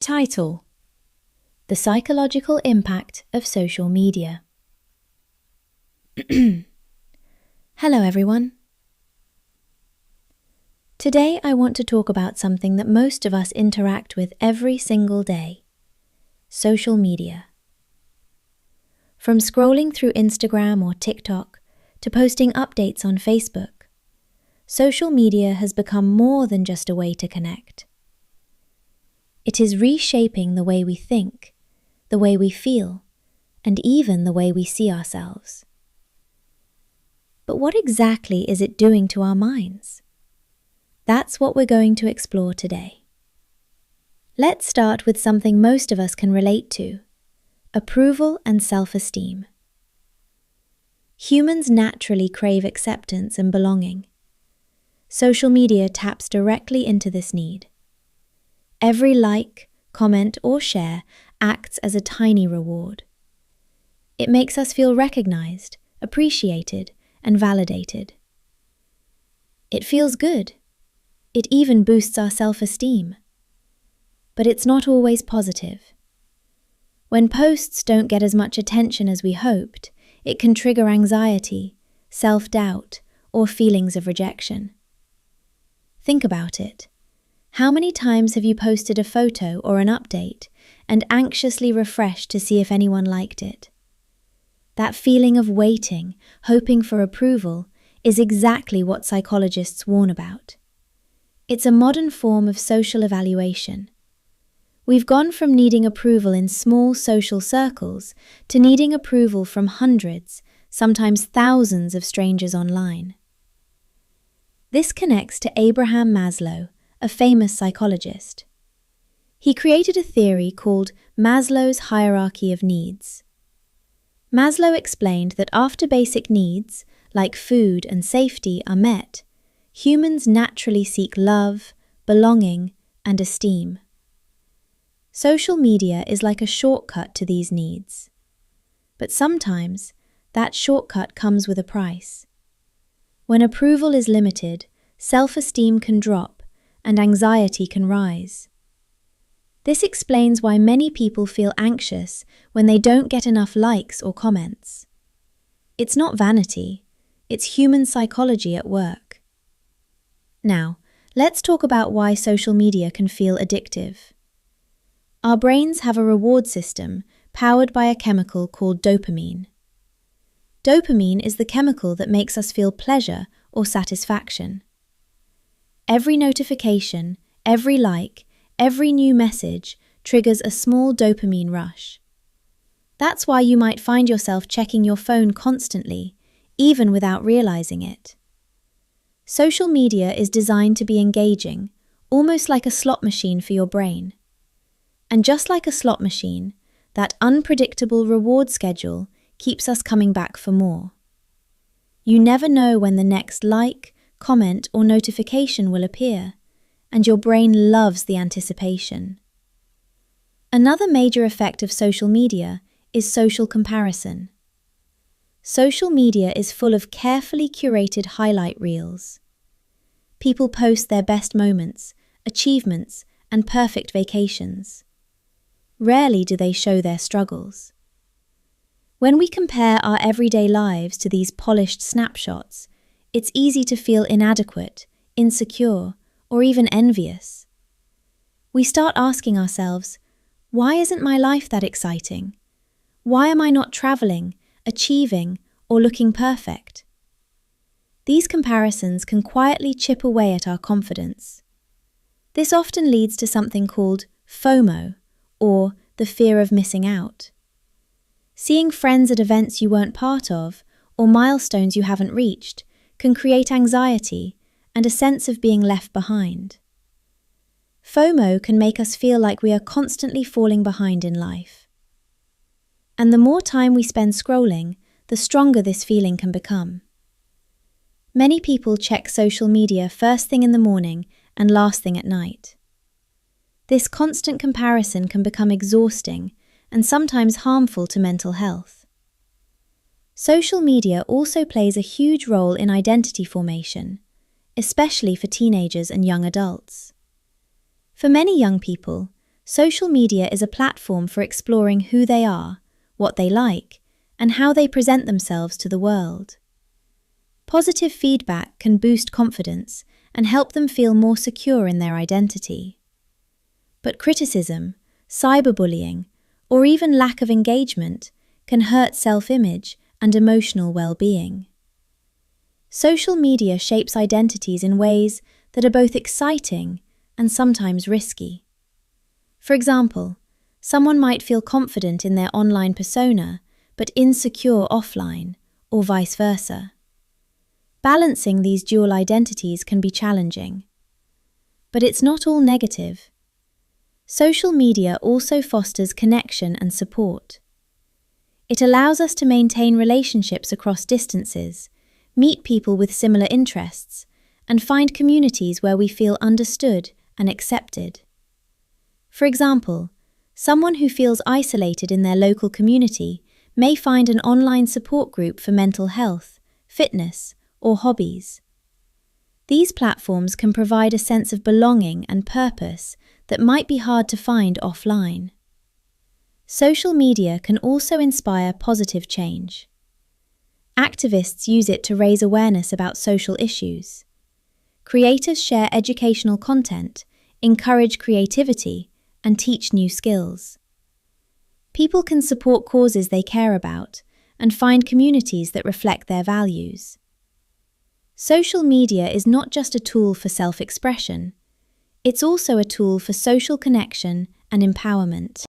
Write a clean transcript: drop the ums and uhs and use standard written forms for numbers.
Title: The Psychological Impact of Social Media. Hello everyone. Today I want to talk about something that most of us interact with every single day: social media. From scrolling through Instagram or TikTok to posting updates on Facebook, social media has become more than just a way to connect. It is reshaping the way we think, the way we feel, and even the way we see ourselves. But what exactly is it doing to our minds? That's what we're going to explore today. Let's start with something most of us can relate to: approval and self-esteem. Humans naturally crave acceptance and belonging. Social media taps directly into this need. Every like, comment, or share acts as a tiny reward. It makes us feel recognized, appreciated, and validated. It feels good. It even boosts our self-esteem. But it's not always positive. When posts don't get as much attention as we hoped, it can trigger anxiety, self-doubt, or feelings of rejection. Think about it. How many times have you posted a photo or an update and anxiously refreshed to see if anyone liked it? That feeling of waiting, hoping for approval, is exactly what psychologists warn about. It's a modern form of social evaluation. We've gone from needing approval in small social circles to needing approval from hundreds, sometimes thousands of strangers online. This connects to Abraham Maslow, a famous psychologist. He created a theory called Maslow's hierarchy of needs. Maslow explained that after basic needs, like food and safety, are met, humans naturally seek love, belonging, and esteem. Social media is like a shortcut to these needs. But sometimes, that shortcut comes with a price. When approval is limited, self-esteem can drop and anxiety can rise. This explains why many people feel anxious when they don't get enough likes or comments. It's not vanity, it's human psychology at work. Now, let's talk about why social media can feel addictive. Our brains have a reward system powered by a chemical called dopamine. Dopamine is the chemical that makes us feel pleasure or satisfaction. Every notification, every like, every new message triggers a small dopamine rush. That's why you might find yourself checking your phone constantly, even without realizing it. Social media is designed to be engaging, almost like a slot machine for your brain. And just like a slot machine, that unpredictable reward schedule keeps us coming back for more. You never know when the next like, comment, or notification will appear, and your brain loves the anticipation. Another major effect of social media is social comparison. Social media is full of carefully curated highlight reels. People post their best moments, achievements, and perfect vacations. Rarely do they show their struggles. When we compare our everyday lives to these polished snapshots, it's easy to feel inadequate, insecure, or even envious. We start asking ourselves, why isn't my life that exciting? Why am I not traveling, achieving, or looking perfect? These comparisons can quietly chip away at our confidence. This often leads to something called FOMO, or the fear of missing out. Seeing friends at events you weren't part of, or milestones you haven't reached, can create anxiety and a sense of being left behind. FOMO can make us feel like we are constantly falling behind in life. And the more time we spend scrolling, the stronger this feeling can become. Many people check social media first thing in the morning and last thing at night. This constant comparison can become exhausting and sometimes harmful to mental health. Social media also plays a huge role in identity formation, especially for teenagers and young adults. For many young people, Social media is a platform for exploring who they are, what they like, and how they present themselves to the world. Positive feedback can boost confidence and help them feel more secure in their identity. But criticism, cyberbullying, or even lack of engagement can hurt self-image and emotional well-being. Social media shapes identities in ways that are both exciting and sometimes risky. For example, someone might feel confident in their online persona but insecure offline, or vice versa. Balancing these dual identities can be challenging. But it's not all negative. Social media also fosters connection and support. It allows us to maintain relationships across distances, meet people with similar interests, and find communities where we feel understood and accepted. For example, someone who feels isolated in their local community may find an online support group for mental health, fitness, or hobbies. These platforms can provide a sense of belonging and purpose that might be hard to find offline. Social media can also inspire positive change. Activists use it to raise awareness about social issues. Creators share educational content, encourage creativity, and teach new skills. People can support causes they care about and find communities that reflect their values. Social media is not just a tool for self-expression, it's also a tool for social connection and empowerment.